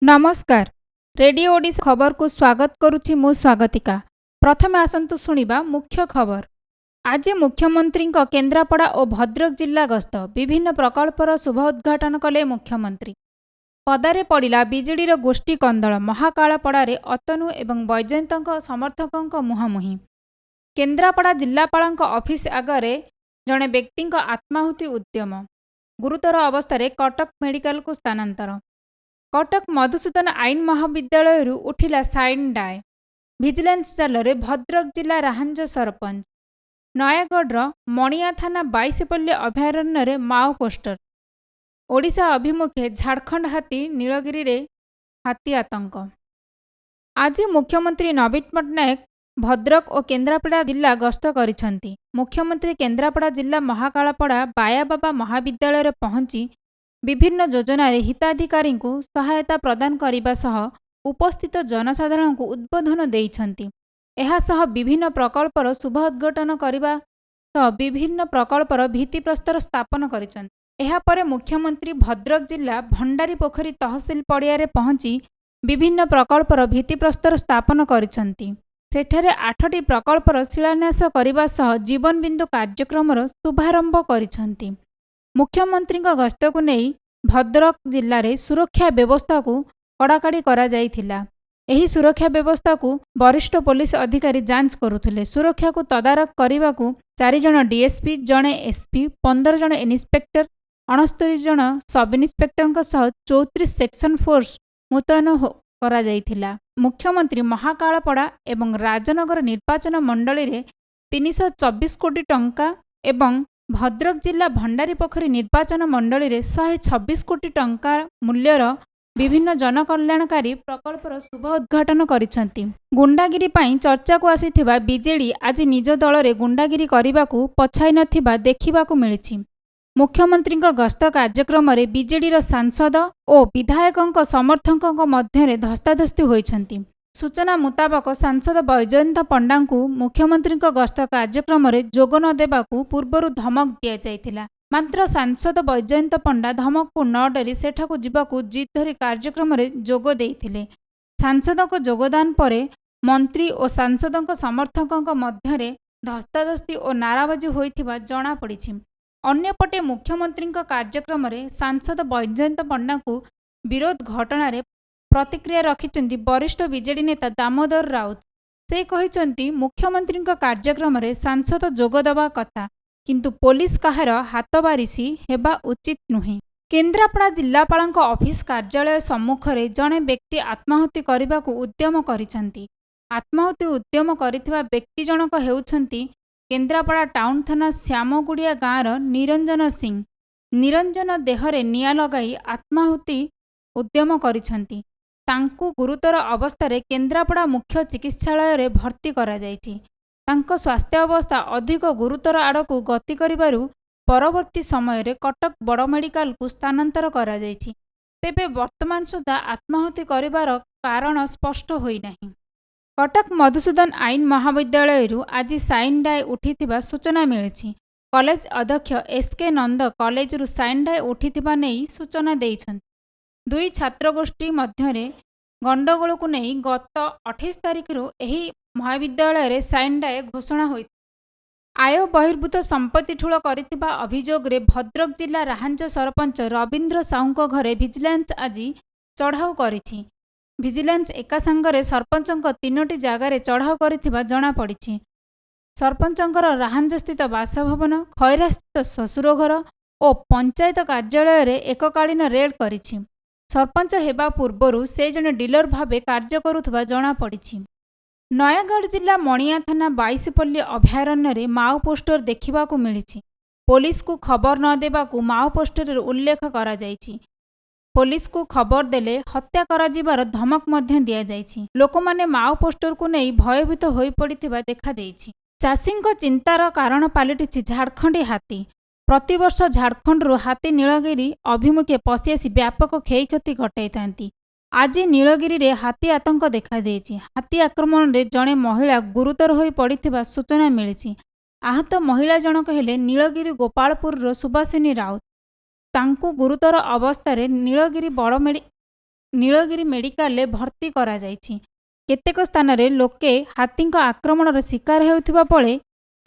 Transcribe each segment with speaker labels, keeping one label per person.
Speaker 1: नमस्कार। रेडियो ओडिशा खबर को स्वागत करुछि मु स्वागतिका। प्रथमे आसंतु सुनिबा मुख्य खबर। आज मुख्यमंत्री केन्द्रापड़ा और भद्रक जिला गस्त विभिन्न प्रकल्पर शुभ उद्घाटन कले मुख्यमंत्री। पदारे पड़ा बीजेडी गोष्ठी कंदल महाकालपड़ारे अतनु एवं वैजयंत समर्थकों मुहांमुही। केन्द्रापड़ा जिलापाल ऑफिस आगरे जड़े व्यक्ति आत्माहुति उद्यम गुरुतर अवस्था कटक मेडिकल को स्थानांतर। कटक मधुसूदन आईन महाविद्यालय उठिला साइन डाए। भिजिलेंस जाल भद्रक जिला राहांज सरपंच। नयागढ़ मणिया थाना 22पल्ली अभयारण्य माओ पोस्टर। ओडिशा अभिमुखे झारखंड हाथी नीलगिरी रे हाथी आतंक। आज मुख्यमंत्री नवीन पट्टनायक भद्रक और केन्द्रापड़ा जिला गस्त करिसेंती। मुख्यमंत्री केन्द्रापड़ा जिला महाकालपड़ा बायाबाबा महाविद्यालय पहुंची विभिन्न योजना हिताधिकारी को सहायता प्रदान करने सह उपस्थित जनसाधारण को उद्बोधन देइछंती। एहा सह विभिन्न प्रकल्पर शुभ उद्घाटन करने सह विभिन्न प्रकल्पर भित्तिप्रस्तर स्थापन करिसेंती। एहा परे मुख्यमंत्री भद्रक जिला भंडारी पोखरी तहसिल पड़िया रे पहुंची विभिन्न प्रकल्पर भित्तिप्रस्तर स्थापन करिसेंती। सेठारे 8टी प्रकल्पर शिलान्यास करने सह जीवन बिंदु कार्यक्रम शुभारंभ करिसेंती। मुख्यमंत्री गस्त को नहीं भद्रक जिले में सुरक्षा व्यवस्था को कड़ाकड़ी करा जाइथिला। एही सुरक्षा व्यवस्था को वरिष्ठ पुलिस अधिकारी जांच करुथिले। सुरक्षा को तदारख करने को 4 जन डीएसपी, जड़े एसपी, 15 जन इन्स्पेक्टर, 69 जन सब इन्स्पेक्टर सह 34 सेक्शन फोर्स मुतयन करा जाइथिला। मुख्यमंत्री महाकालपड़ा एवं राजनगर निर्वाचन मंडली रे 324 कोटी टंका एवं भद्रक जिला भंडारी पोखरी निर्वाचन मंडली रे 126 कोटी टंका मूल्यर विभिन्न जनकल्याणकारी प्रकल्पर शुभ उद्घाटन करिसेंती। गुंडागिरी पाई चर्चा को आसीथिबा बीजेडी आज निज दल रे गुंडागिरी करने को पछाई नथिबा देखिबाकू मिलिछि। मुख्यमंत्री गस्त कार्यक्रम रे बीजेडी सांसद और विधायकों समर्थकों मध्य धस्ताधस्ती होइछंती। सूचना मुताबक सांसद वैजयंत पंडा को मुख्यमंत्री गस्त कार्यक्रम रे जोग न देबाकू पूर्वरु धमक दिया जाइथिला। मात्र सांसद वैजयंत पंडा धमक को न डरी सेठाकू जिबाकू जिद धरी कार्यक्रम रे जोग देइथिले। सांसदक जोगदान परे मंत्री और सांसदक समर्थकों मध्य धस्ताधस्ती और नाराबाजी होइथिबा जणा पड़िछि। अन्यपटे मुख्यमंत्री कार्यक्रम रे सांसद वैजयंत पंडा को विरोध घटना रे प्रतिक्रिया रखिछन्ती वरिष्ठ बीजेडी नेता दामोदर राउत। से कहिछन्ती मुख्यमंत्री कार्यक्रम रे सांसद जोग देवा कथा, किंतु पुलिस कहार हाथ बारिशी हेबा उचित नुहे। केन्द्रापड़ा जिलापाल ऑफिस कार्यालय सम्मुख रे जड़े व्यक्ति आत्माहुति करने को उद्यम करिसेंती। आत्माहुति उद्यम करिथिबा व्यक्ति जनक हेउछन्ती केन्द्रापड़ा टाउन थाना श्यामगुड़िया गाँवर निरंजन सिंह। निरंजन देहरे निया लगाई आत्माहुति उद्यम करिसेंती। तांकु गुरुतर अवस्था केन्द्रापड़ा मुख्य चिकित्सालय रे भर्ती करा जायछि। तांको स्वास्थ्य अवस्था अधिक गुरुतर आड़कू गति करिबारु परवर्ती समय रे कटक बड़ मेडिकल को स्थानांतर करा जायछि। तेबे वर्तमान सुधा आत्माहुति करिबार कारण स्पष्ट होई नाही। कटक मधुसूदन आईन महाविद्यालय आज साइन डाए उठिथिबा सूचना मिलिछि। कॉलेज अध्यक्ष एसके नंद कॉलेज साइन डाए उठिथिबा नेई सूचना देइछन्ति। दुई छात्रगोष्ठी मध्य गंडगोल को नहीं गत 28 तारिख एही महाविद्यालय रे साइन डाए घोषणा होई। आय बहिर्भूत संपत्ति ठूल करिथिबा अभियोग रे भद्रक जिला राहांज सरपंच रवींद्र साहू घरे भिजिलेंस आज चढ़ाऊ करिछि। भिजिलेंस एका संगरे सरपंचक 3टी जगार चढ़ाऊ करिथिबा जणा पड़िछि। सरपंचकर राहांज स्थित बासभवन, खैरा स्थित शशुर घर और पंचायत कार्यालय रे एककालीन रेड करिछि। सरपंच हेबा पूर्वरु से जने डीलर भावे कार्य करुथबा जणा पड़िछि। नयागढ़ जिला मणिया थाना 22पल्ली अभयारण्य रे माओ पोस्टर देखिबाकू मिलिछि। पुलिस को खबर न देबाकू माओ पोस्टर रे उल्लेख करा जायछि। पुलिस को खबर देले हत्या करा जिबार धमक मध्य दिया जायछि। लोकमाने माओ पोस्टर को नहीं भयभीत होई पड़िथिबा देखा देइछि। चाषींक चिंतार कारण पालिटिछि झारखंडी हाथी। प्रतिवर्ष झारखंड हाथी नीलगिरी अभिमुखे पशि आसी व्यापक क्षयक्षति घटाई थांती। आज नीलगिरी रे हाथी आतंक देखा देइछि। हाथी आक्रमण रे जणे महिला गुरुतर होई पड़िथिबा सूचना मिलिछि। आहत महिला जनक हेले नीलगिरी गोपालपुर सुभाषिनी राउत। तांकु गुरुतर अवस्था नीलगिरी मेडिकल भर्ती करा जायछि। केतेक स्थान रे लोके हाथी आक्रमण शिकार हेउथिबा पळे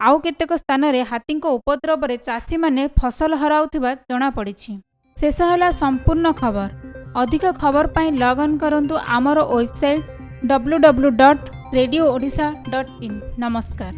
Speaker 1: आउ केतेक स्थान रे हाथी उपद्रव रे चाषी माने फसल हराउथिबा जणा पड़िछि। शेष होला संपूर्ण खबर। अधिक खबर पाई लॉग इन करंतु आमर वेबसाइट www.radioodsha.in। नमस्कार।